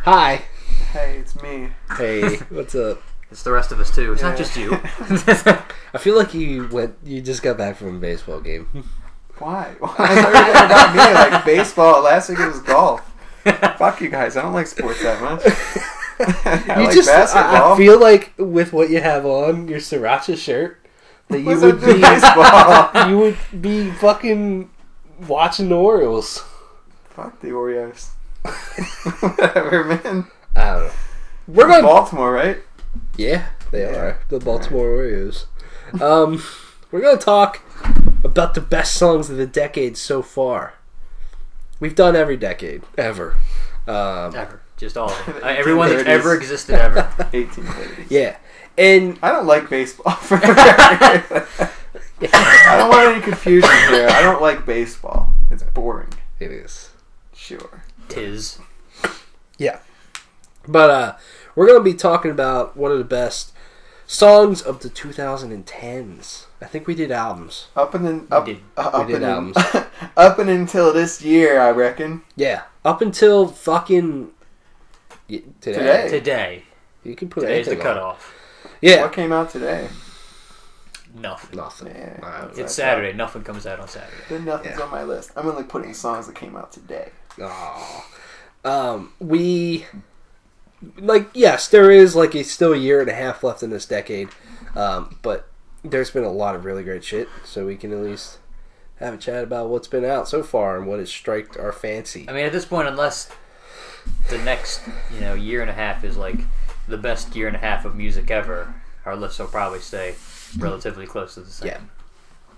Hi. Hey, it's me. Hey, what's up? It's the rest of us too. It's not just you. I feel like you just got back from a baseball game. Why? Why is everything about me like baseball? Last week it was golf. Fuck you guys. I don't like sports that much. I like basketball. I feel like with what you have on your sriracha shirt, that you What's would that to be baseball? you would be fucking watching the Orioles. Fuck the Oreos. Whatever, man. I don't know. We're going Baltimore, right? Yeah, they are the Baltimore Orioles. We're gonna talk about the best songs of the decade so far. We've done every decade ever. Ever. Just all of them. Everyone that's ever existed ever. 1830s. Yeah. And I don't like baseball. I don't want any confusion here. I don't like baseball. It's boring. it is. Sure. Tis. Yeah. But we're going to be talking about one of the best songs of the 2010s. I think we did albums. Up and until this year, I reckon. Yeah. Up until fucking today. Today. You can put Today's the anything on. cutoff. Yeah. What came out today? Nothing. Yeah. It's Saturday. Nothing comes out on Saturday. Then nothing's on my list. I'm only putting songs that came out today. Oh. Yes, there is it's still a year and a half left in this decade, but there's been a lot of really great shit, so we can at least have a chat about what's been out so far and what has striked our fancy. I mean, at this point, unless the next year and a half is the best year and a half of music ever, our list will probably stay relatively close to the same. Yeah.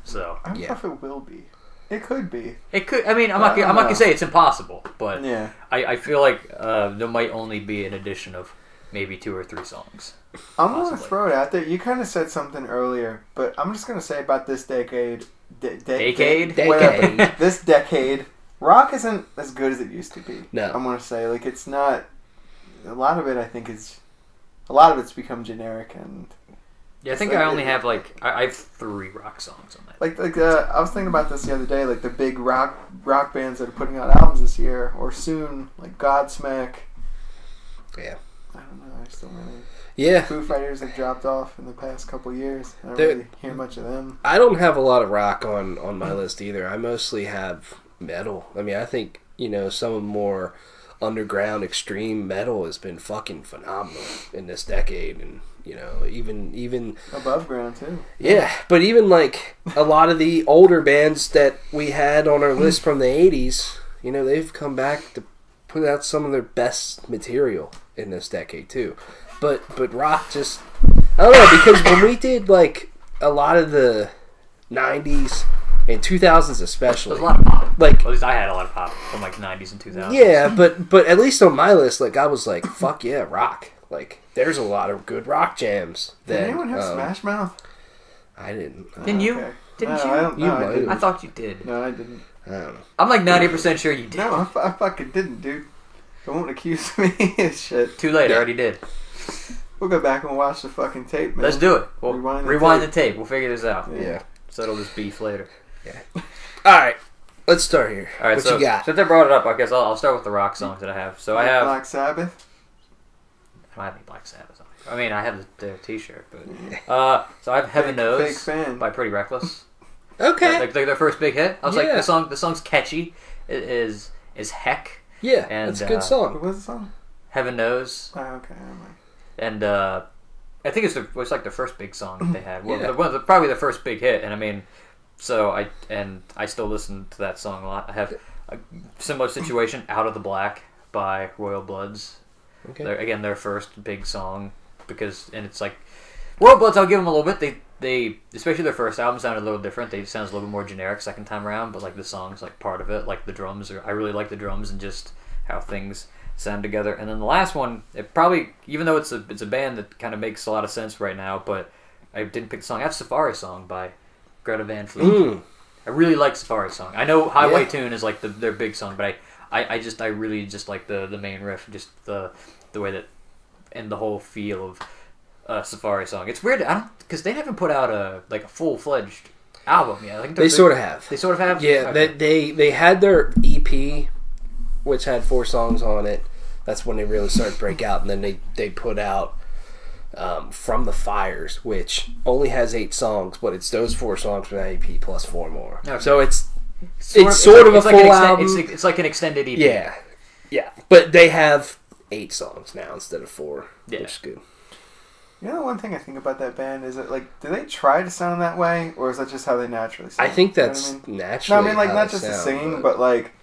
So I don't know if it will be. It could be. It could. I mean, I'm not gonna say it's impossible, but yeah. I feel like there might only be an addition of maybe 2 or 3 songs. I'm going to throw it out there. You kind of said something earlier, but I'm just going to say about this decade. Decade? Whatever. This decade, rock isn't as good as it used to be. No. I'm going to say, it's not. A lot of it, I think, it's become generic and. Yeah, I think I only have I have 3 rock songs on that. I was thinking about this the other day, the big rock bands that are putting out albums this year or soon, like Godsmack. Yeah. I don't know. I still really. Yeah. Foo Fighters have dropped off in the past couple of years. I don't really hear much of them. I don't have a lot of rock on my list either. I mostly have metal. I mean, I think, some of the more underground extreme metal has been fucking phenomenal in this decade, and even above ground too. Yeah, but even a lot of the older bands that we had on our list from the 80s, they've come back to put out some of their best material in this decade too. But rock just, I don't know, because when we did a lot of the 90s and 2000s especially, there's a lot of pop. At least I had a lot of pop from 90s and 2000s. Yeah, but at least on my list, I was like, fuck yeah, rock. There's a lot of good rock jams. Did anyone have Smash Mouth? I didn't. Didn't you? Okay. Didn't you? I don't know. You I didn't. I thought you did. No, I didn't. I don't know. I'm 90% sure you did. No, I fucking didn't, dude. Don't accuse me of shit. Too late, I already did. We'll go back and watch the fucking tape, man. Let's do it. We'll rewind the tape. We'll figure this out. Yeah. Settle this beef later. Yeah. Alright. Let's start here. All right, what so you got? since I brought it up, I guess I'll start with the rock songs that I have. So I have Black Sabbath. I don't have any Black Sabbath on. I mean, I have the T-shirt, but so I have Heaven Knows by Pretty Reckless. Okay. Their first big hit. I was like, Yeah. the song's catchy. It is heck. Yeah, and, that's a good song. What was the song? Heaven Knows. Oh, okay. And I think it's the first big song that they had. Well, Yeah. probably the first big hit. And I mean, so I still listen to that song a lot. I have a similar situation, Out of the Black by Royal Bloods. Okay. Their first big song, it's Royal Bloods, I'll give them a little bit. They especially their first album sounded a little different. They sounds a little bit more generic second time around, but the songs part of it, the drums I really like the drums and just how things sound together. And then the last one, it probably, even though it's a band that kind of makes a lot of sense right now, but I didn't pick the song. I have Safari Song by Greta Van Fleet. I really like Safari Song. I know Highway Tune is their big song, but I really just like the main riff, just the way that, and the whole feel of Safari Song. It's weird, because they haven't put out a full-fledged album yet. They sort of have. They sort of have? Yeah, okay. They had their EP, which had 4 songs on it. That's when they really started to break out, and then they put out From the Fires, which only has 8 songs, but it's those 4 songs from that EP plus 4 more. Okay. So it's sort of a full album. It's like an extended EP. Yeah. But they have 8 songs now instead of 4, which is good. You know, one thing I think about that band is that, like, do they try to sound that way, or is that just how they naturally sound? I think that's naturally. No, I mean, like, not just the singing, but like,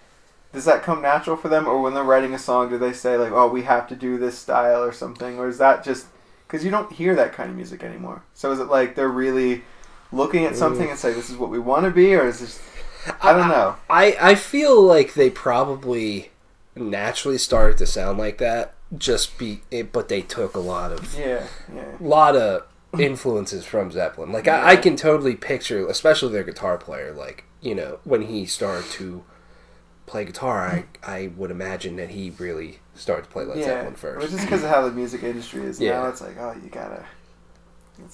does that come natural for them, or when they're writing a song, do they say like, "Oh, we have to do this style" or something, or is that just because you don't hear that kind of music anymore? So is it like they're really looking at something and say, "This is what we want to be," or is this? I don't know. I feel like they probably naturally started to sound like that. But they took a lot of influences from Zeppelin. Like I can totally picture, especially their guitar player. Like, you know, when he started to play guitar, I would imagine that he really started to play like Zeppelin first. Which is because of how the music industry is now. It's like, oh, you gotta.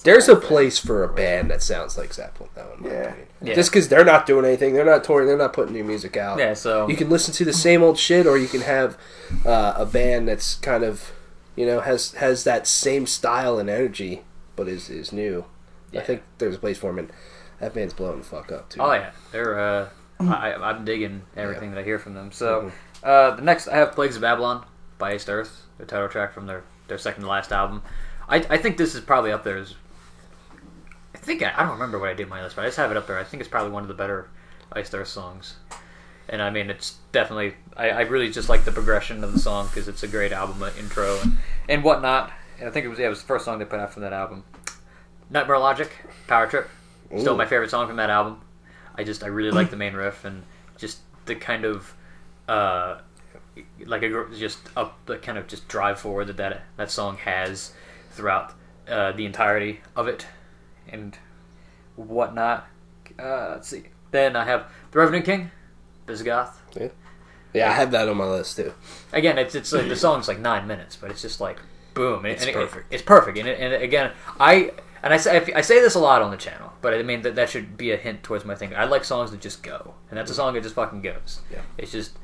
There's a place for a band that sounds like Zeppelin, though, in my opinion. Yeah. Just because they're not doing anything, they're not touring, they're not putting new music out. Yeah, so you can listen to the same old shit, or you can have a band that's kind of, you know, has that same style and energy, but is new. Yeah. I think there's a place for them, and that band's blowing the fuck up too. Oh yeah, they're. I'm digging everything that I hear from them. So the next I have Plagues of Babylon by Iced Earth, the title track from their second to last album. I think this is probably up there as... I don't remember what I did in my list, but I just have it up there. I think it's probably one of the better Iced Earth songs. And I mean, it's definitely... I really just like the progression of the song because it's a great album intro and whatnot. And I think it was the first song they put out from that album. Nightmare Logic, Power Trip. Still my favorite song from that album. I really like the main riff and just the kind of... the kind of just drive forward that song has throughout the entirety of it and whatnot. Let's see. Then I have The Revenant King, Visigoth. Yeah, I have that on my list too. Again, it's like, the song's like 9 minutes, but it's just like boom. It's perfect. It's perfect. And again, I say this a lot on the channel, but I mean that should be a hint towards my thing. I like songs that just go, and that's a song that just fucking goes. Yeah, it's just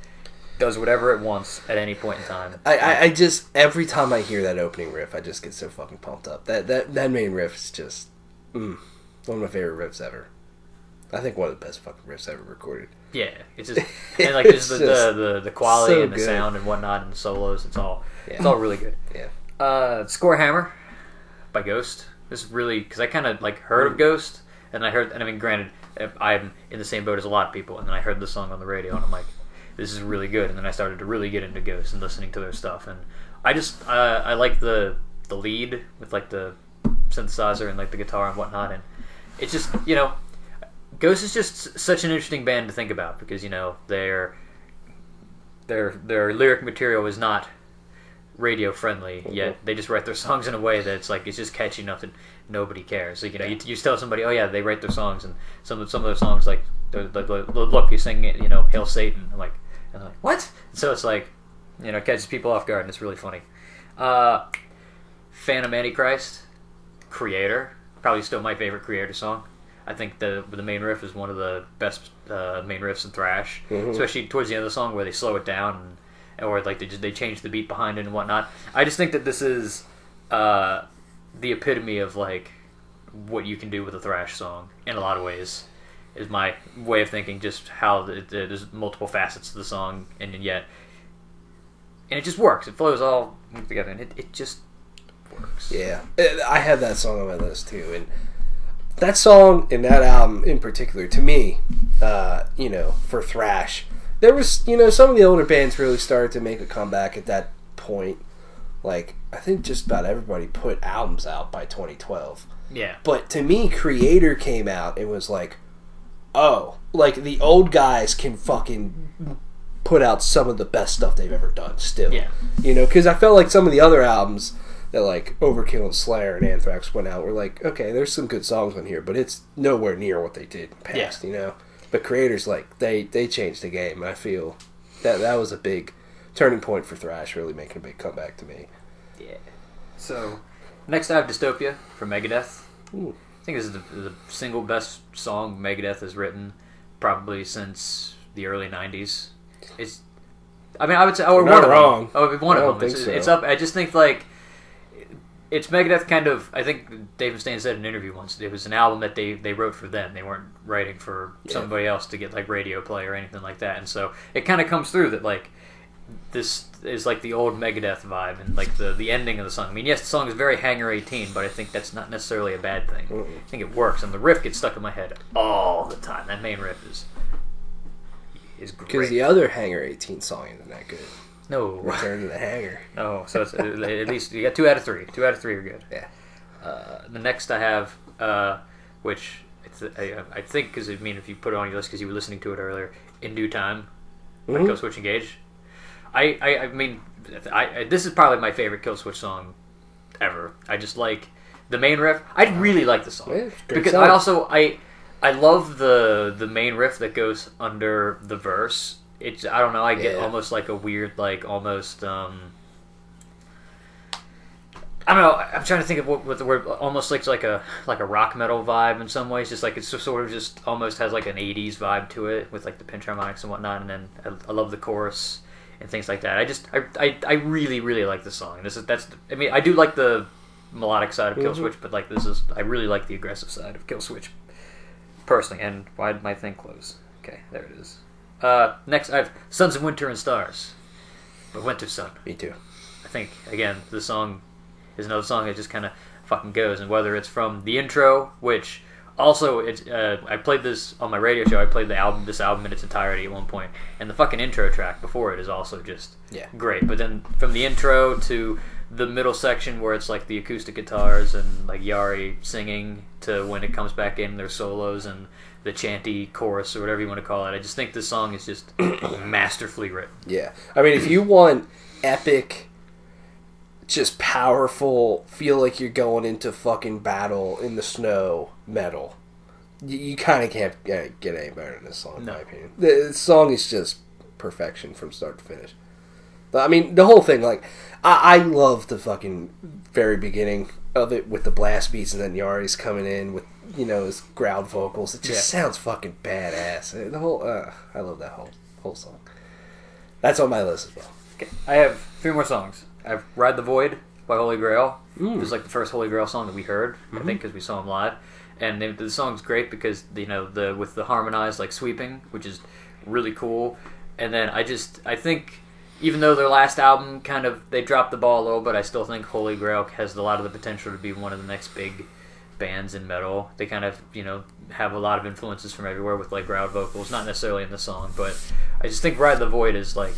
does whatever it wants at any point in time. I just every time I hear that opening riff, I just get so fucking pumped up. That main riff is just one of my favorite riffs ever. I think one of the best fucking riffs ever recorded. Yeah, it's just and like just the quality so and the sound and whatnot and the solos. It's all really good. Yeah. Score Hammer by Ghost. This is really because I kind of like heard of Ghost and I mean, granted, I'm in the same boat as a lot of people, and then I heard the song on the radio and I'm like, this is really good. And then I started to really get into Ghost and listening to their stuff, and I like the lead with like the synthesizer and like the guitar and whatnot, and it's just, you know, Ghost is just such an interesting band to think about because, you know, their lyric material is not radio friendly yet. They just write their songs in a way that's like it's just catchy enough that nobody cares. Like, you know, you tell somebody, oh yeah, they write their songs, and some of their songs like look, you sing it, you know, Hail Satan, and they're like, what? So it's like, you know, catches people off guard, and it's really funny. Phantom Antichrist, Creator, probably still my favorite Creator song. I think the main riff is one of the best main riffs in thrash, especially towards the end of the song where they slow it down or like they change the beat behind it and whatnot. I just think that this is the epitome of like what you can do with a thrash song in a lot of ways. Is my way of thinking, just how there's multiple facets to the song, and yet it just works. It flows all together, and it just works. Yeah, I have that song on my list too, and that song and that album in particular, to me, you know, for thrash, there was, you know, some of the older bands really started to make a comeback at that point. Like, I think just about everybody put albums out by 2012. Yeah. But to me, Creator came out and was like, oh, like the old guys can fucking put out some of the best stuff they've ever done still. Yeah. You know, because I felt like some of the other albums that like Overkill and Slayer and Anthrax went out were like, okay, there's some good songs on here, but it's nowhere near what they did in the past, you know? But Creator's like, they changed the game, and I feel that was a big turning point for thrash, really making a big comeback to me. Yeah. So, next I have Dystopia from Megadeth. Ooh. I think this is the single best song Megadeth has written probably since the early 90s. I mean, I would say, or You're one not of wrong. them. Oh, one I of don't them. think so. It's up. I just think like it's Megadeth kind of. I think Dave Mustaine said in an interview once it was an album that they wrote for them. They weren't writing for somebody else to get like radio play or anything like that. And so it kind of comes through that like this is like the old Megadeth vibe and like the ending of the song. I mean, yes, the song is very Hangar 18, but I think that's not necessarily a bad thing. I think it works, and the riff gets stuck in my head all the time. That main riff is great. Because the other Hangar 18 song isn't that good. No. Return to the Hangar. Oh, so it's, at least you got 2 out of 3. 2 out of 3 are good. Yeah. The next I have, which I think, because I mean, if you put it on your list because you were listening to it earlier, In Due Time, by Killswitch Engage. I mean, this is probably my favorite Killswitch song ever. I just like the main riff. I really like the song Yeah, because song. I love the main riff that goes under the verse. It's I don't know. I get almost like a weird like almost. I don't know. I'm trying to think of what the word. Almost like a rock metal vibe in some ways. Just like it's just sort of just almost has like an '80s vibe to it with like the pinch harmonics and whatnot. And then I love the chorus and things like that. I really like this song. I mean I do like the melodic side of Killswitch, but like I really like the aggressive side of Killswitch personally. And why did my thing close? Okay, there it is. Next I have Sons of Winter and Stars, but Winter Sun. Me too. I think this song is another song that just kind of fucking goes, and whether it's from the intro, which also it's I played this on my radio show. I played this album in its entirety at one point, and the fucking intro track before it is also just great. But then from the intro to the middle section where it's like the acoustic guitars and like Yari singing to when it comes back in their solos and the chanty chorus or whatever you want to call it, I just think this song is just masterfully written. Yeah, I mean, if you want epic, just powerful, feel like you're going into fucking battle in the snow metal, you kind of can't get any better than this song, in my opinion. The song is just perfection from start to finish. I mean, the whole thing, like, I love the fucking very beginning of it with the blast beats and then Yari's coming in with, you know, his growled vocals. It just sounds fucking badass. The whole, I love that whole song. That's on my list as well. Okay. I have 3 more songs. I have Ride the Void by Holy Grail. It was like the first Holy Grail song that we heard, I think, because we saw him live. And the song's great because, you know, with the harmonized, like, sweeping, which is really cool. And then I think, even though their last album they dropped the ball a little bit, I still think Holy Grail has a lot of the potential to be one of the next big bands in metal. They kind of, you know, have a lot of influences from everywhere with, like, growled vocals, not necessarily in the song, but I just think Ride the Void is, like,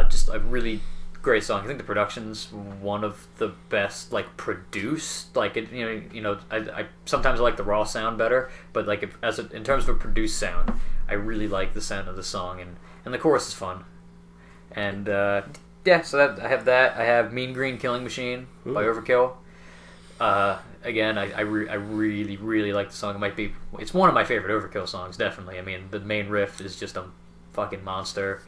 just a really great song. I think the production's one of the best, like, produced. Like, it, you know, I sometimes I like the raw sound better, but like in terms of a produced sound, I really like the sound of the song, and the chorus is fun. And so I have that. I have Mean Green Killing Machine by Overkill. Again, I really like the song. It's one of my favorite Overkill songs, definitely. I mean, the main riff is just a fucking monster,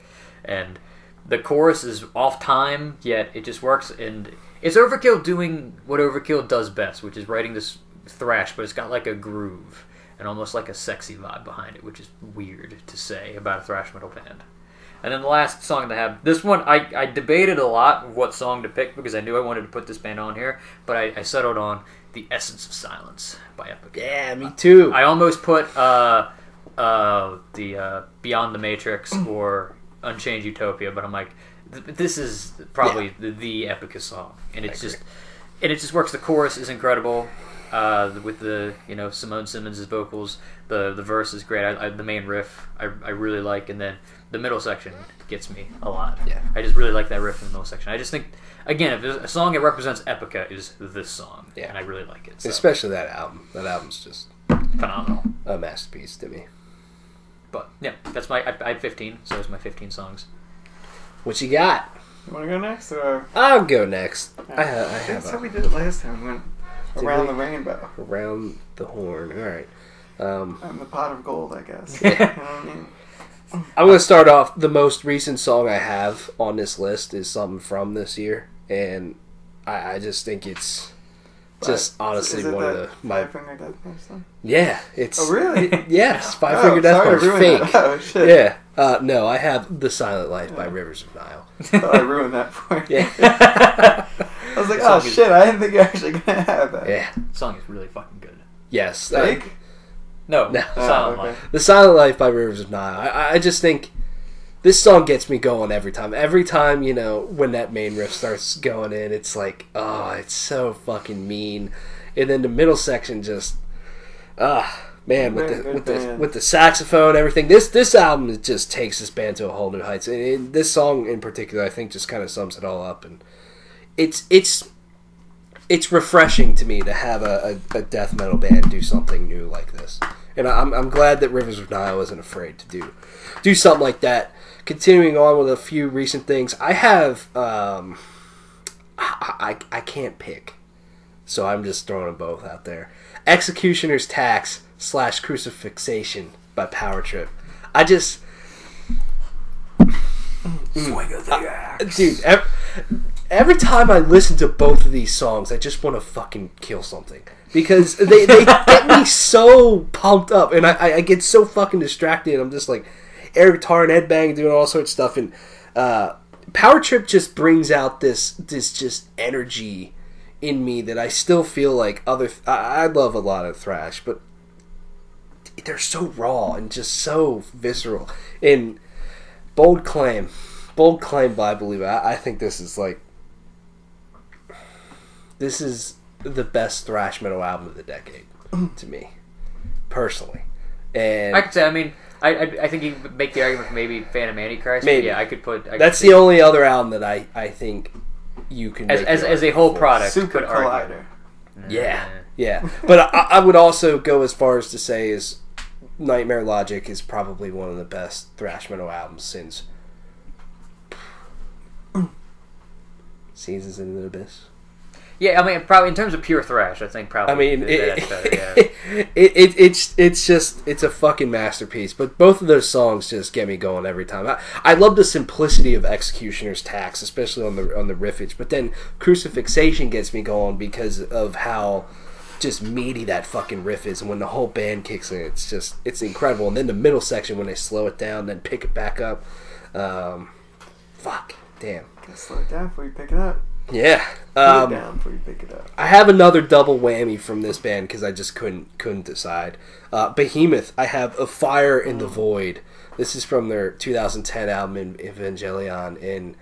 and the chorus is off time, yet it just works. And it's Overkill doing what Overkill does best, which is writing this thrash, but it's got like a groove and almost like a sexy vibe behind it, which is weird to say about a thrash metal band. And then the last song that I have, this one, I debated a lot what song to pick because I knew I wanted to put this band on here, but I settled on The Essence of Silence by Epic. Yeah, me too. I almost put the Beyond the Matrix or Unchained Utopia, but I'm like, this is probably the epicest song, and it just works. The chorus is incredible, with the Simone Simmons' vocals. The verse is great. The main riff I really like, and then the middle section gets me a lot. Yeah, I just really like that riff in the middle section. I just think, again, if there's a song that represents Epica, is this song. Yeah, and I really like it. So. Especially that album. That album's just phenomenal, a masterpiece to me. But yeah, that's I had 15, so it's my 15 songs. What you got? You want to go next, or I'll go next. I have. That's how we did it last time. We went around the rainbow, around the horn. All right. I'm the pot of gold, I guess. You know what I mean? I'm going to start off. The most recent song I have on this list is something from this year, and I just think it's Just honestly Is it one of that my Five Finger Death Punch song? Yeah, it's Oh really? yes, Five Finger Death sorry Punch to ruin fake. that. Oh shit. Yeah, no, I have The Silent Life by Rivers of Nile. Oh, I ruined that for you. Yeah, I was like, oh shit, I didn't think you're actually gonna have that. yeah, The song is really fucking good. yes. Fake? No, No. Silent okay. Life. The Silent Life by Rivers of Nile. I just think this song gets me going every time. Every time, you know, when that main riff starts going in, it's like, oh, it's so fucking mean. And then the middle section just, man, with the saxophone, everything. This album just takes this band to a whole new heights. And this song in particular, I think, just kind of sums it all up. And it's refreshing to me to have a death metal band do something new like this. And I'm glad that Rivers of Nile isn't afraid to do something like that. Continuing on with a few recent things, I have I can't pick, so I'm just throwing them both out there. Executioner's Tax / Crucifixation by Power Trip. I just Swing of the axe. dude. Every time I listen to both of these songs, I just want to fucking kill something. Because they get me so pumped up, and I get so fucking distracted, and I'm just like air guitar and headbang doing all sorts of stuff, and Power Trip just brings out this just energy in me that I still feel like I love a lot of thrash, but they're so raw and just so visceral. And Bold Claim by Believer. I think this is the best thrash metal album of the decade to me, personally. And I could say, I mean, I think you could make the argument for maybe Phantom Antichrist. Maybe. Yeah, I could put. That's the only other album that I think you can make as a whole product. Super could argue. Collider. Yeah. But I would also go as far as to say is Nightmare Logic is probably one of the best thrash metal albums since Seasons in the Abyss. Yeah, I mean, probably in terms of pure thrash, I think probably. I mean, that's better. Yeah. it's a fucking masterpiece. But both of those songs just get me going every time. I love the simplicity of Executioner's Tax, especially on the riffage. But then Crucifixation gets me going because of how just meaty that fucking riff is, and when the whole band kicks in, it's incredible. And then the middle section when they slow it down, then pick it back up. Fuck, damn. Gotta slow it down before you pick it up. Yeah. Slow it down before you pick it up. I have another double whammy from this band because I just couldn't decide. Behemoth, I have A Fire in the Void. This is from their 2010 album Evangelion, and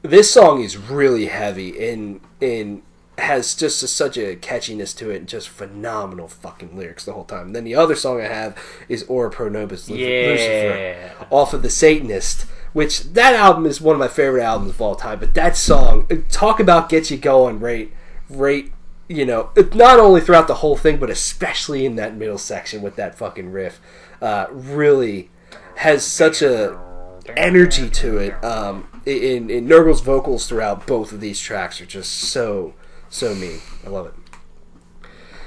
this song is really heavy and has just such a catchiness to it and just phenomenal fucking lyrics the whole time. And then the other song I have is Ora Pro Nobis Lucifer off of The Satanist, which that album is one of my favorite albums of all time. But that song, talk about get you going right, you know, not only throughout the whole thing, but especially in that middle section with that fucking riff, really has such a energy to it. In Nurgle's vocals throughout both of these tracks are just so mean. I love it.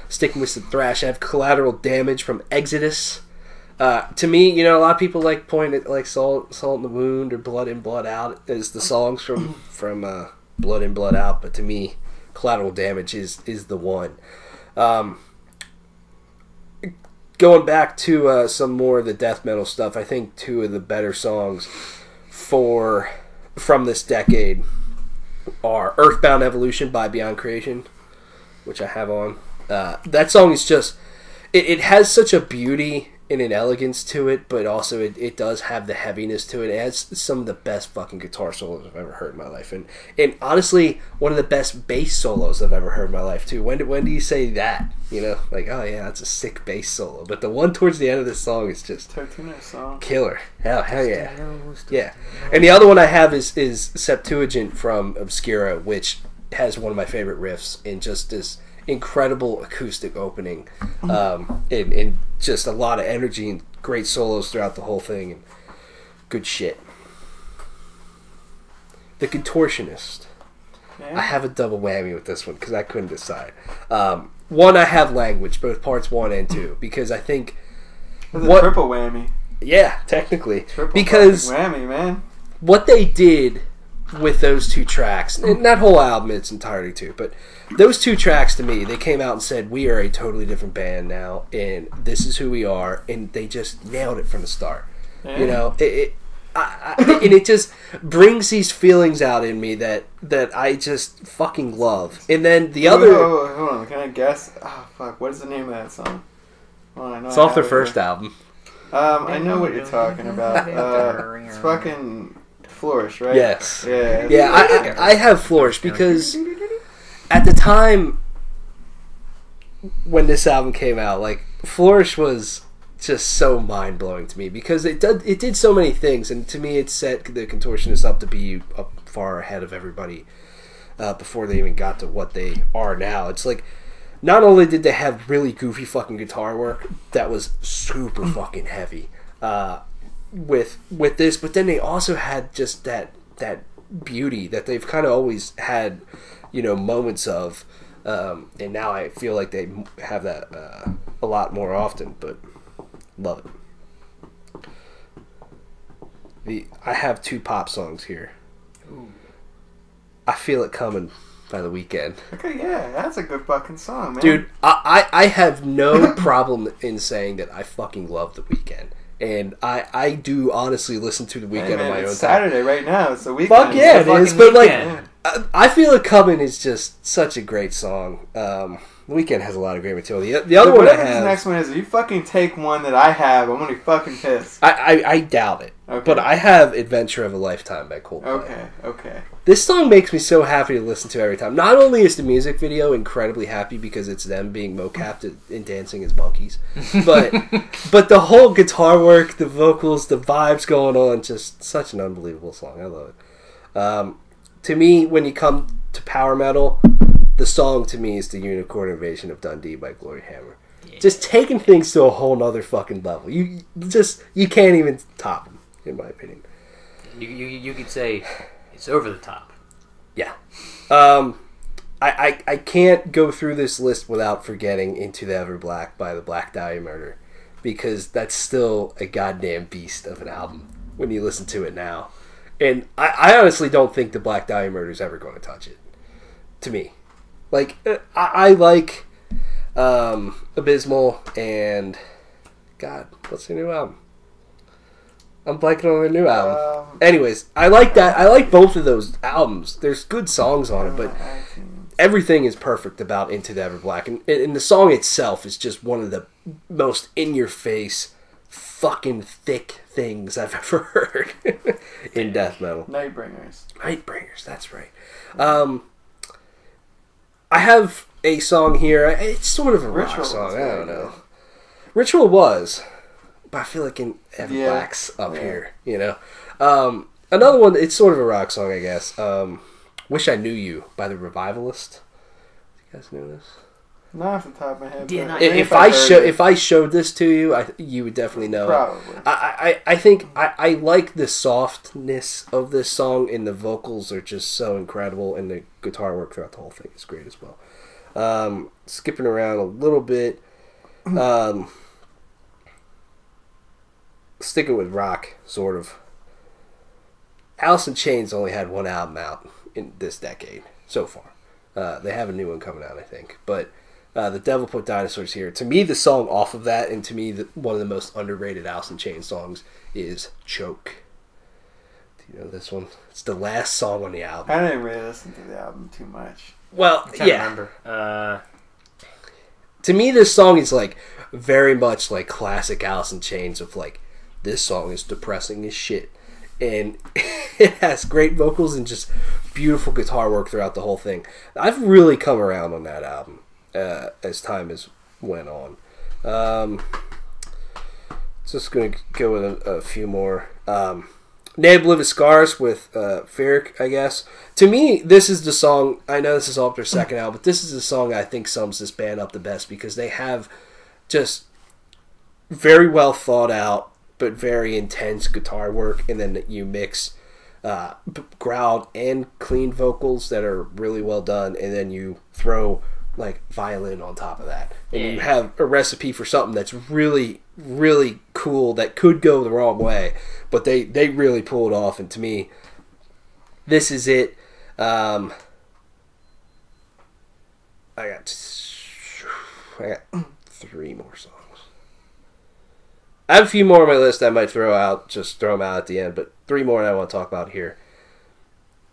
Sticking with some thrash, I have Collateral Damage from Exodus. To me, you know, a lot of people like point at like Salt in the Wound or Blood in Blood Out as the songs from Blood in Blood Out, but to me, Collateral Damage is the one. Going back to some more of the death metal stuff, I think two of the better songs from this decade are Earthbound Evolution by Beyond Creation, which I have on. That song is just it has such a beauty and an elegance to it, but also it does have the heaviness to it. It has some of the best fucking guitar solos I've ever heard in my life, and honestly one of the best bass solos I've ever heard in my life too. When do you say that? You know, like, oh yeah, that's a sick bass solo. But the one towards the end of this song is just song. Killer. Hell yeah. Yeah. And the other one I have is Septuagint from Obscura, which has one of my favorite riffs and just this incredible acoustic opening, and just a lot of energy and great solos throughout the whole thing, and good shit. The Contortionist. Yeah. I have a double whammy with this one because I couldn't decide. One, I have Language, both parts 1 and 2, because I think it's a triple whammy. Yeah, technically, triple because whammy, man. What they did with those two tracks, and that whole album in its entirety too, but those two tracks to me, they came out and said, we are a totally different band now, and this is who we are, and they just nailed it from the start. Yeah. You know, and it just brings these feelings out in me that I just fucking love. And then the other... Hold on, can I guess? Oh, fuck, what is the name of that song? Well, I know it's off their first album. I know what you're talking about. It's fucking Flourish, right? Yes. Yeah, I have Flourish because at the time when this album came out, like, Flourish was just so mind-blowing to me because it did so many things, and to me it set the Contortionists up to be up far ahead of everybody before they even got to what they are now. It's like, not only did they have really goofy fucking guitar work that was super fucking heavy with this, but then they also had just that beauty that they've kind of always had, you know, moments of, and now I feel like they have that a lot more often, but love it. I have two pop songs here. Ooh. I Feel It Coming by The Weeknd. Okay, yeah, that's a good fucking song, man. Dude, I have no problem in saying that I fucking love The Weeknd. And I do honestly listen to The Weeknd on my own it's time. Saturday right now. It's the weekend. Fuck yeah, it is. But Weeknd. like, I Feel It Coming is just such a great song. The Weeknd has a lot of great material. The other one I have... this next one is, if you fucking take one that I have, I'm going to be fucking pissed. I doubt it. Okay. But I have Adventure of a Lifetime by Coldplay. Okay. This song makes me so happy to listen to every time. Not only is the music video incredibly happy because it's them being mocapped and dancing as monkeys, but the whole guitar work, the vocals, the vibes going on, just such an unbelievable song. I love it. To me, when you come to power metal, the song to me is the Unicorn Invasion of Dundee by Glory Hammer. Yeah. Just taking things to a whole nother fucking level. You can't even top them, in my opinion. You could say it's over the top. Yeah. I can't go through this list without forgetting Into the Ever Black by the Black Dahlia Murder, because that's still a goddamn beast of an album when you listen to it now. And I honestly don't think the Black Dahlia Murder is ever going to touch it. To me. Like, I like Abysmal and... God, what's their new album? I'm blanking on their new album. Anyways, I like that. I like both of those albums. There's good songs on it, but everything is perfect about Into the Ever Black. And the song itself is just one of the most in-your-face, fucking thick things I've ever heard in death metal. Nightbringers, that's right. I have a song here. It's sort of a rock song. I don't know. Ritual was, but I feel like Ever Black's up here. You know. Another one. It's sort of a rock song, I guess. Wish I Knew You by the Revivalist. You guys know this? Not off the top of my head. Yeah, if I showed this to you, you would definitely know. Probably. I think I like the softness of this song, and the vocals are just so incredible, and the guitar work throughout the whole thing is great as well. Skipping around a little bit, sticking with rock, sort of. Alice in Chains only had one album out in this decade so far. They have a new one coming out, I think, but. The Devil Put Dinosaurs Here. To me, the song off of that, and to me, one of the most underrated Alice in Chains songs is Choke. Do you know this one? It's the last song on the album. I didn't really listen to the album too much. Well, I'm trying to remember. To me, this song is like very much like classic Alice in Chains of like, this song is depressing as shit. And it has great vocals and just beautiful guitar work throughout the whole thing. I've really come around on that album. As time has went on. Just going to go with a few more. Native Live as Scars with Ferric, I guess. To me, this is the song, I know this is off their second album, but this is the song I think sums this band up the best because they have just very well thought out but very intense guitar work, and then you mix growled and clean vocals that are really well done, and then you throw like violin on top of that, and you have a recipe for something that's really, really cool that could go the wrong way, but they really pull it off. And to me, this is it. I got 3 more songs. I have a few more on my list I might throw out, just throw them out at the end, but 3 more I want to talk about here.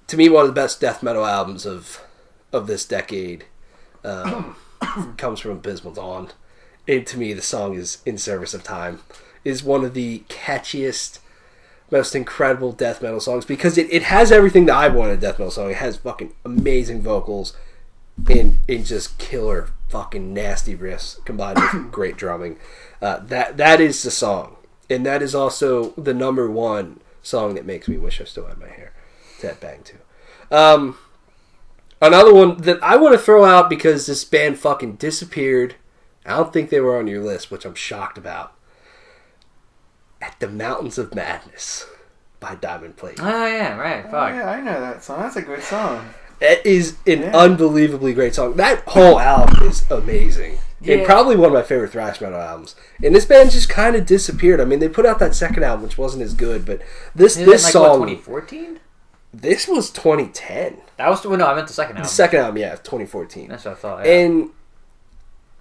To me, one of the best death metal albums of this decade comes from Abysmal Dawn. And to me, the song is In Service of Time. Is one of the catchiest, most incredible death metal songs because it has everything that I want in a death metal song. It has fucking amazing vocals and just killer fucking nasty riffs combined with great drumming. That is the song, and that is also the number 1 song that makes me wish I still had my hair. That bang too. Another one that I want to throw out because this band fucking disappeared. I don't think they were on your list, which I'm shocked about. At the Mountains of Madness by Diamond Plate. Oh yeah, right. Fuck. Oh, yeah, I know that song. That's a good song. It is an unbelievably great song. That whole album is amazing. Yeah. And probably one of my favorite thrash metal albums. And this band just kind of disappeared. I mean, they put out that second album, which wasn't as good, but this song... What, 2014? This was 2010. That was... Well, no, I meant the second album. The second album, yeah, 2014. That's what I thought, yeah. And,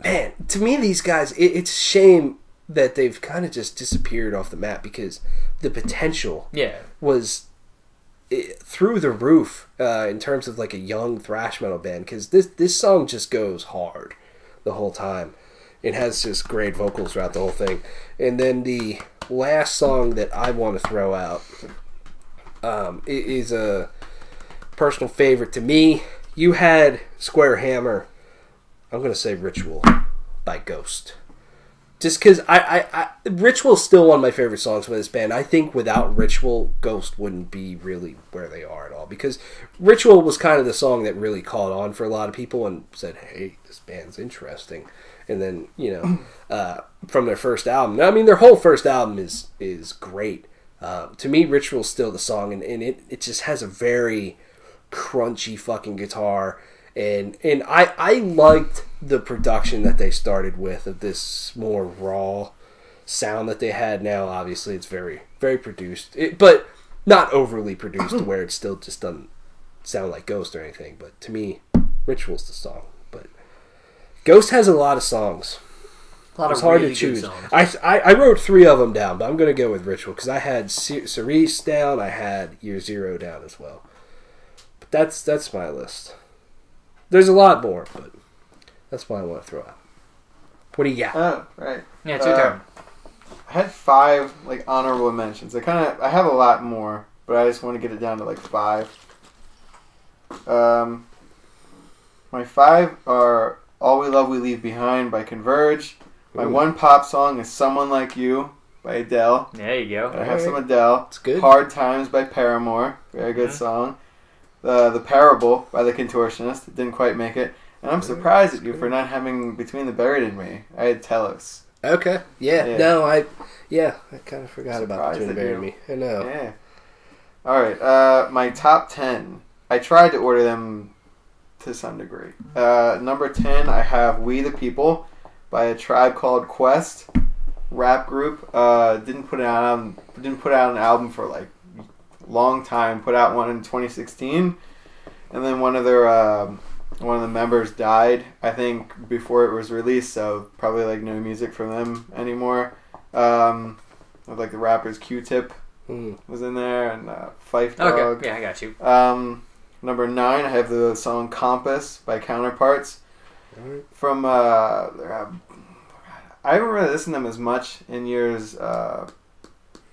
man, to me, these guys, it's a shame that they've kind of just disappeared off the map because the potential was through the roof in terms of like a young thrash metal band because this song just goes hard the whole time. It has just great vocals throughout the whole thing. And then the last song that I want to throw out is a personal favorite to me. You had Square Hammer. I'm going to say Ritual by Ghost. Just because Ritual's still one of my favorite songs by this band. I think without Ritual, Ghost wouldn't be really where they are at all. Because Ritual was kind of the song that really caught on for a lot of people and said, hey, this band's interesting. And then, from their first album. I mean, their whole first album is great. To me, Ritual's still the song. And it just has a very crunchy fucking guitar. And I liked the production that they started with of this more raw sound that they had now. Obviously, it's very, very produced. But not overly produced to where it still just doesn't sound like Ghost or anything. But to me, Ritual's the song. But Ghost has a lot of songs. It's hard to choose. I wrote 3 of them down, but I'm going to go with Ritual because I had Cerise down. I had Year Zero down as well. But that's my list. There's a lot more, but that's what I want to throw out. What do you got? Oh, right. Yeah, it's your turn. I had 5 honorable mentions. I have a lot more, but I just want to get it down to 5. My 5 are All We Love We Leave Behind by Converge. My 1 pop song is Someone Like You by Adele. There you go. I have some Adele. It's good. Hard Times by Paramore. Very good song. The Parable by The Contortionist. Didn't quite make it. And I'm surprised at you for not having Between the Buried and Me. I had Telos. Okay. Yeah. No, I kind of forgot about Between the Buried and Me. I know. Yeah. Alright, my top 10. I tried to order them to some degree. Number 10, I have We the People by A Tribe Called Quest. Rap group. Didn't put out an album for long time. Put out one in 2016, and then one of the members died, I think, before it was released, so probably no music from them anymore. The rappers Q-Tip was in there, and Phife Dawg. Okay, yeah, I got you. Number 9, I have the song Compass by Counterparts. From I haven't really listened to them as much in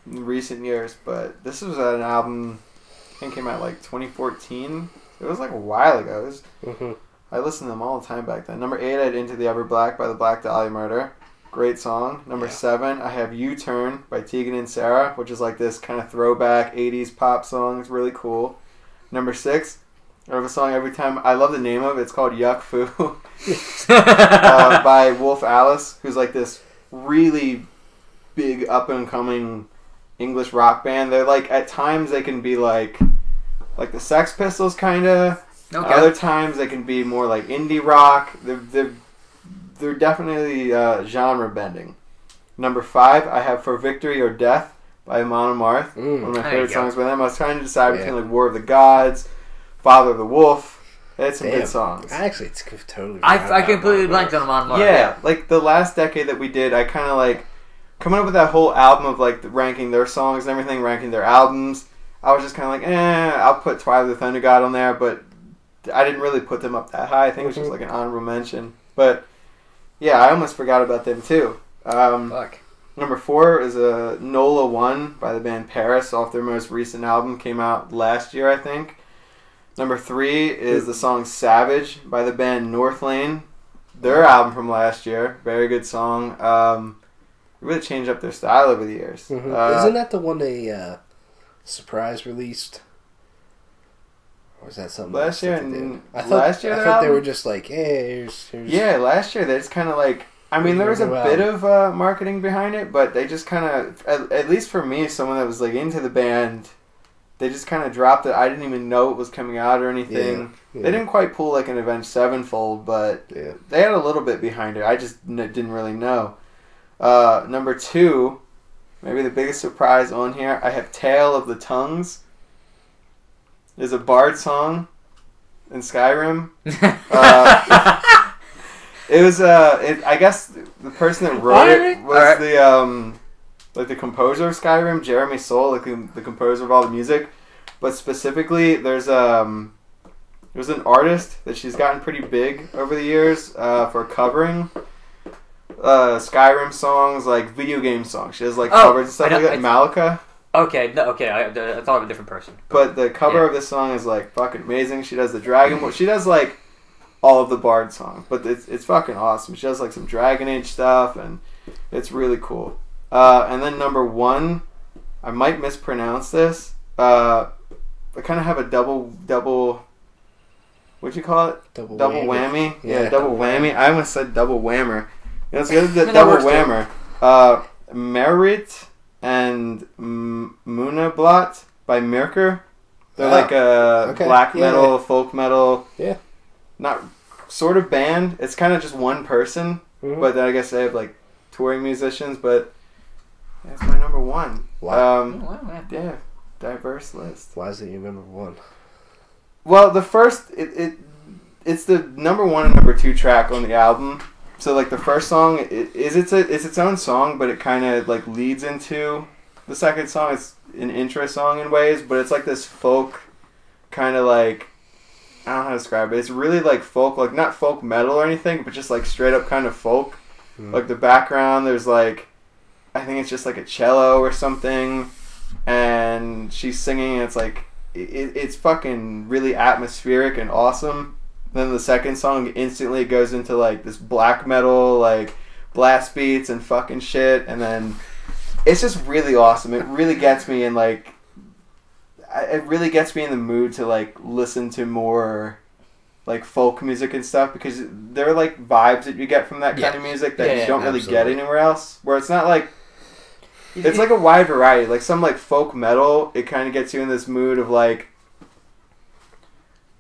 recent years, but this was an album I think came out 2014. It was a while ago. I listened to them all the time back then. Number 8, I had Into the Ever Black by the Black Dahlia Murder. Great song. Number 7, I have U-Turn by Tegan and Sara, which is this kind of throwback 80s pop song. It's really cool. Number 6, I have a song every time. I love the name of it. It's called Yuck Fu by Wolf Alice, who's this really big up-and-coming English rock band. They're at times they can be like the Sex Pistols kind of. Okay. Other times they can be more indie rock. They're definitely genre bending. Number 5, I have For Victory or Death by Amon Amarth. One of my favorite songs by them. I was trying to decide between War of the Gods, Father of the Wolf, They had some good songs. Actually, it's totally. I completely blanked on Mon Mark. Yeah, like the last decade that we did, I kind of like coming up with that whole album of like ranking their songs and everything, ranking their albums. I was just kind of like, I'll put Twilight of the Thunder God on there, but I didn't really put them up that high. I think it was just like an honorable mention. But yeah, I almost forgot about them too. Fuck. Number 4 is a NOLA 1 by the band Paris off their most recent album. Came out last year, I think. Number 3 is the song Savage by the band Northlane. Their album from last year. Very good song. Really changed up their style over the years. Mm-hmm. Isn't that the one they surprise released? Or was that something last year? I thought they were just like, hey, here's... Yeah, last year they just kind of like... I mean, there was a bit of marketing behind it, but they just kind of... At least for me, someone that was like into the band... They just kind of dropped it. I didn't even know it was coming out or anything. Yeah. They didn't quite pull like an Avenged Sevenfold, but they had a little bit behind it. I just didn't really know. Number 2, maybe the biggest surprise on here, I have Tale of the Tongues. There's a bard song in Skyrim. It was, I guess the person that wrote it was the composer of Skyrim, Jeremy Soule, like the composer of all the music. But specifically, there's an artist that she's gotten pretty big over the years for covering Skyrim songs, like video game songs. She does like covers and stuff like that. Malika. Okay, I thought of a different person. But the cover of this song is like fucking amazing. She does the Dragon. She does like all of the Bard songs, but it's fucking awesome. She does like some Dragon Age stuff, and it's really cool. And then number 1, I might mispronounce this. I kind of have a double. What'd you call it? Double whammy. Yeah, double whammy. I almost said double whammer. Let's go to the double whammer. Merit and Munablat by Mirker. They're like a black metal, folk metal. Yeah. Not sort of band. It's kind of just one person, but I guess they have like touring musicians. But that's my number 1. Wow. Yeah, diverse list. Why is it your number 1? Well, the first it's the number 1 and number 2 track on the album. So like the first song it's its own song, but it kind of like leads into the second song. It's an intro song in ways, but it's like this folk kind of like, I don't know how to describe it. It's really like folk, like not folk metal or anything, but just like straight up kind of folk. Like the background, there's like, I think it's just like a cello or something, and she's singing. And it's like it's fucking really atmospheric and awesome. Then the second song instantly goes into like this black metal, like blast beats and fucking shit, and then it's just really awesome. It really gets me in like, it really gets me in the mood to like listen to more like folk music and stuff, because there are like vibes that you get from that kind of music that you don't really get anywhere else. Where it's not like, it's like a wide variety. Like some like folk metal, it kind of gets you in this mood of like,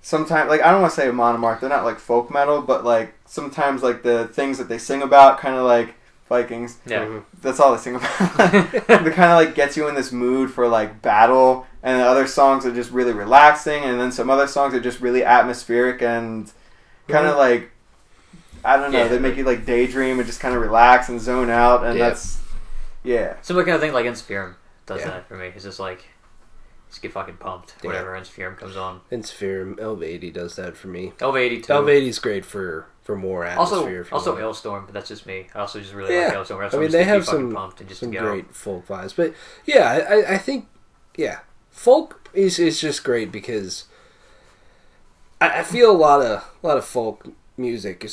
sometimes, like, I don't want to say Monomark, they're not like folk metal, but like sometimes like the things that they sing about, kind of like Vikings. Yeah. That's all they sing about. It kind of like gets you in this mood for like battle, and the other songs are just really relaxing, and then some other songs are just really atmospheric and kind of like, I don't know, they make you like daydream and just kind of relax and zone out, and that's, similar kind of thing like Inspherum does that for me. It's just like, just get fucking pumped whenever Inspherum comes on. Inspherum, Elv80 does that for me. Elv80 too. Elv80's great for more atmosphere. Also Hailstorm, but that's just me. I also just really like Hailstorm. I mean, they have some great folk vibes. But yeah, I think, folk is just great because I feel a lot of folk music,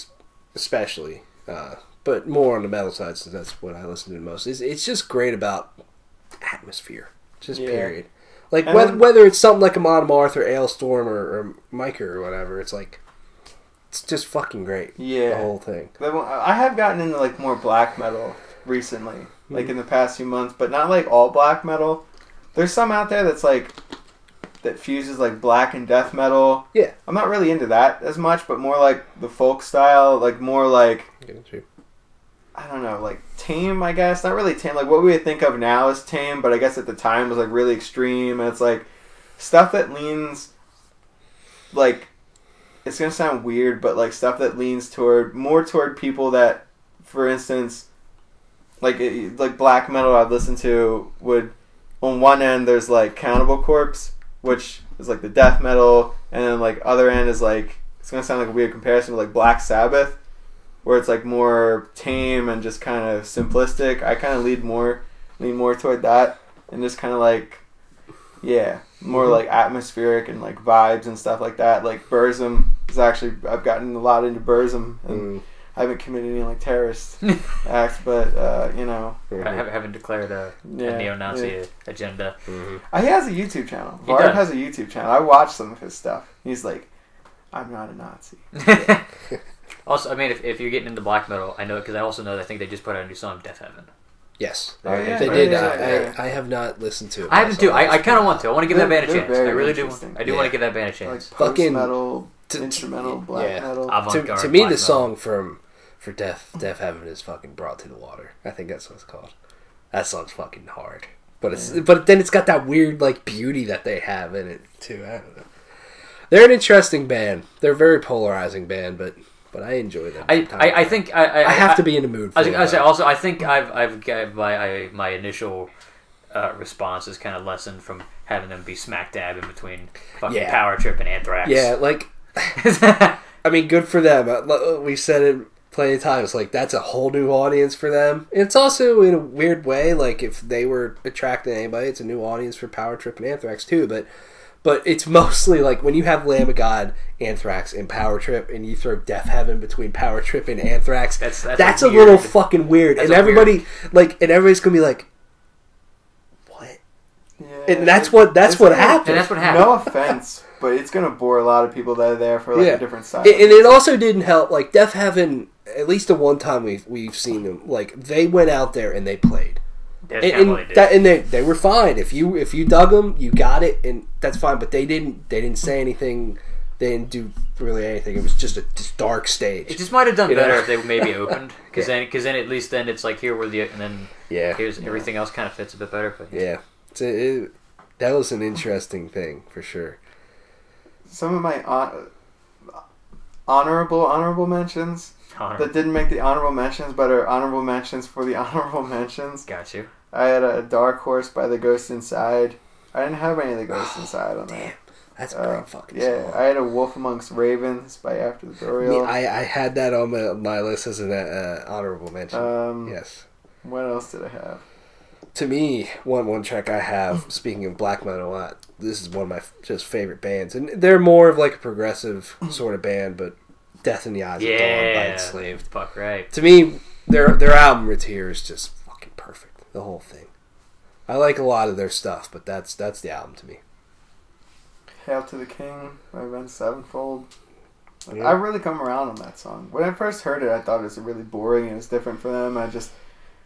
especially, but more on the metal side, since that's what I listen to most. It's just great about atmosphere, just period. Like whether it's something like a Monomarth or Ailstorm or Micah or whatever, it's like, it's just fucking great. Yeah, the whole thing. I have gotten into like more black metal recently, like in the past few months, but not like all black metal. There's some out there that's like, that fuses like black and death metal. Yeah, I'm not really into that as much, but more like the folk style, like more like, I don't know, like tame, I guess. Not really tame. Like what we would think of now as tame, but I guess at the time was like really extreme. And it's like stuff that leans, like, it's gonna sound weird, but like stuff that leans more toward people that, for instance, like black metal I've listened to would, on one end there's like Cannibal Corpse, which is like the death metal, and then like other end is like, it's gonna sound like a weird comparison, but like Black Sabbath, where it's like more tame and just kind of simplistic. I kind of lean more toward that, and just kind of like, yeah, more like atmospheric and like vibes and stuff like that. Like Burzum is actually, I've gotten a lot into Burzum, and I haven't committed any like terrorist acts, but you know, I haven't declared a neo-Nazi agenda. He has a YouTube channel. Varg has a YouTube channel. I watch some of his stuff. He's like, I'm not a Nazi. Also, I mean, if you're getting into black metal, I know, because I also know that I think they just put out a new song, Death Heaven. Yes, Oh, yeah. they did. Yeah. I have not listened to it. I haven't too. I kind of want to. I want to give that band a chance. I really do. I do want Yeah. to give that band a chance. Like post-metal, instrumental, black metal. Avant-garde To me, black the metal. song for Death Heaven is fucking Brought to the Water. I think that's what it's called. That song's fucking hard. But but then it's got that weird like beauty that they have in it too. I don't know. They're an interesting band. They're a very polarizing band, but I enjoy them. I think I have to be in the mood for I say also, I think I've got my initial response is kind of lessened from having them be smack dab in between fucking Power Trip and Anthrax. Yeah, like I mean, good for them. We said it plenty of times. Like that's a whole new audience for them. It's also in a weird way, like if they were attracting anybody, it's a new audience for Power Trip and Anthrax too. But it's mostly like when you have Lamb of God, Anthrax, and Power Trip, and you throw Death Heaven between Power Trip and Anthrax. That's a little fucking weird. And everybody everybody's gonna be like, "What?" Yeah, and that's what happened. And that's what happened. No offense, but it's gonna bore a lot of people that are there for like a different side. And it also didn't help. Like Death Heaven, at least the one time we've seen them, like they went out there and they played. And they were fine. If you dug them, you got it, and that's fine. But they didn't say anything. They didn't do really anything. It was just a dark stage. It just might have done better if they maybe opened, because then at least then it's like here were the and then here's everything else kind of fits a bit better. But that was an interesting thing for sure. Some of my honorable mentions that didn't make the honorable mentions, but are honorable mentions for the honorable mentions. Got you. I had a Dark Horse by The Ghost Inside. I didn't have any of The Ghost Inside on there. That's a great fucking song. I had a Wolf Amongst Ravens by After the Burial. I had that on my list as an honorable mention. Yes. What else did I have? To me, one track I have, speaking of black metal, this is one of my just favorite bands. And they're more of like a progressive sort of band, but Death in the Eyes of Dawn by Enslaved. Fuck right. To me, their album Retir is just fucking perfect. The whole thing. I like a lot of their stuff, but that's the album to me. Hail to the King by Avenged Sevenfold. I really come around on that song. When I first heard it, I thought it was really boring. It was different for them. I just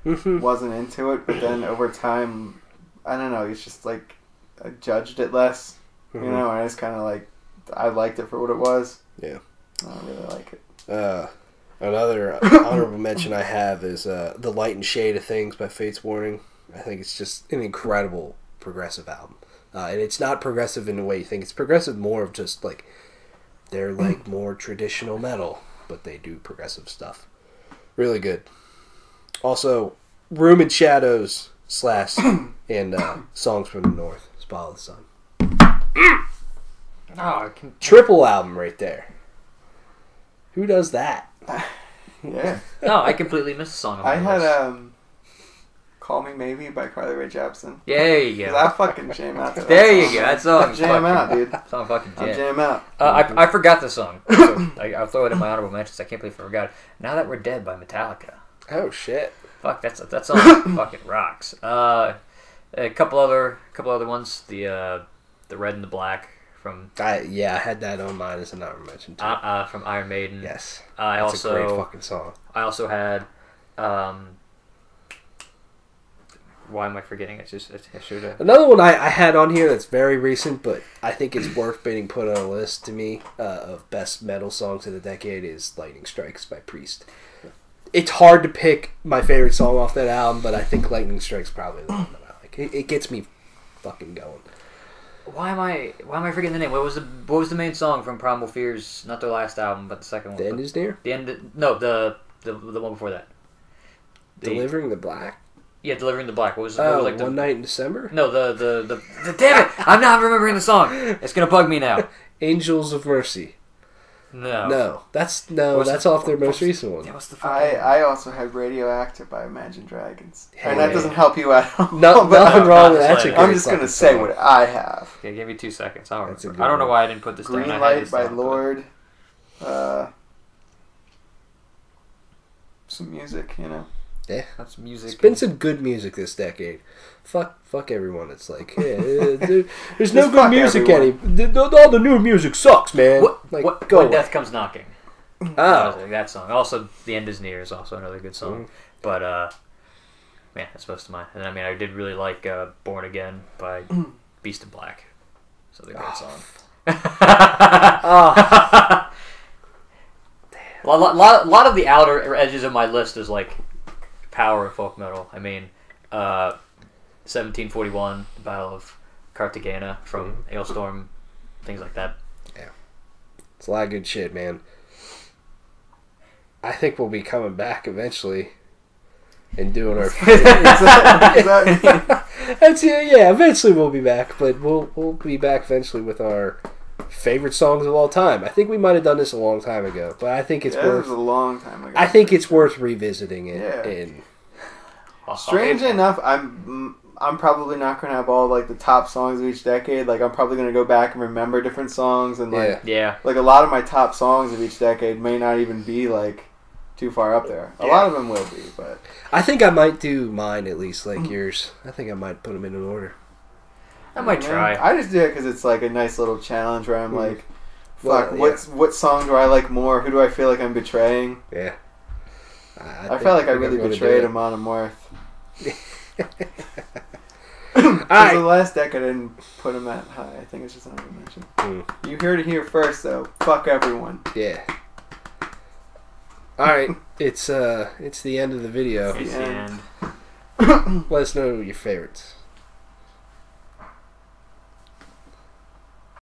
wasn't into it. But then over time, I don't know. It's just like I judged it less. You know, and I just kind of like I liked it for what it was. Yeah, I really like it. Another honorable mention I have is The Light and Shade of Things by Fates Warning. I think it's just an incredible progressive album. And it's not progressive in the way you think. It's progressive more of just like they're like more traditional metal, but they do progressive stuff. Really good. Also, Room and Shadows / and Songs from the North. Spot of the Sun. Triple album right there. Who does that? Yeah. No, I completely missed a song. I had "Call Me Maybe" by Carly Rae Jepsen. Yeah, there you go. I fucking jam out to that There song, you go. That song. Jam out, dude. Song fucking jam. Jam out. I forgot the song. So I'll throw it in my honorable mentions. I can't believe I forgot it. Now That We're Dead by Metallica. Oh shit! Fuck, that song fucking rocks. A couple other ones. The Red and the Black from. I had that on mine as an honorable mention too. From Iron Maiden. Yes. That's a great fucking song. I also had. Why am I forgetting? I should have. Another one I had on here that's very recent, but I think it's worth being put on a list to me of best metal songs of the decade is "Lightning Strikes" by Priest. It's hard to pick my favorite song off that album, but I think "Lightning Strikes" probably the one that I like. It gets me fucking going. Why am I forgetting the name? What was the main song from Primal Fear's? Not their last album, but the second one. The End Is Near? No, the one before that. Delivering the Black? Yeah, Delivering the Black. What was like One Night in December? No, the damn it! I'm not remembering the song. It's gonna bug me now. Angels of Mercy. No. That's off their most recent one. Yeah, what's the I also had Radioactive by Imagine Dragons. Hell and that yeah. doesn't help you at all. Nothing wrong with that. That's a I'm great just going to fucking say song. what I have. Okay, give me 2 seconds. I That's a don't good know one. why I didn't put this Green down. I had Light this by down, but- Lord. Some music, you know. Yeah. That's music. It's been some good music this decade. Fuck everyone. It's like, yeah, there's no Just good fuck music everyone. all the new music sucks, man. What, go when away. Death Comes Knocking. Oh. That song. Also, The End Is Near is also another good song. But, man, that's most of mine. And I mean, I did really like Born Again by Beast in Black. So they're a great song. A lot of the outer edges of my list is like power and folk metal. I mean, 1741, the Battle of Cartagena from Hailstorm, things like that. Yeah. It's a lot of good shit, man. I think we'll be coming back eventually and doing our. Eventually we'll be back, but we'll be back eventually with our favorite songs of all time. I think we might have done this a long time ago, but I think it's worth. It was a long time ago. I think it's worth revisiting it. Yeah. And strangely enough, I'm probably not gonna have all like the top songs of each decade. Like I'm probably gonna go back and remember different songs and like yeah. like a lot of my top songs of each decade may not even be like too far up there. A lot of them will be, but I think I might do mine at least like yours. I think I might put them in an order. I might try. I just do it because it's like a nice little challenge where I'm like, fuck, Well, yeah. what song do I like more? Who do I feel like I'm betraying? Yeah. I felt like I really betrayed Amon Amarth. Alright. The last decade I didn't put him that high. I think it's just not even mentioned. You heard it here first, though. Fuck everyone. Yeah. Alright, it's the end of the video. It's the end. Let us know your favorites.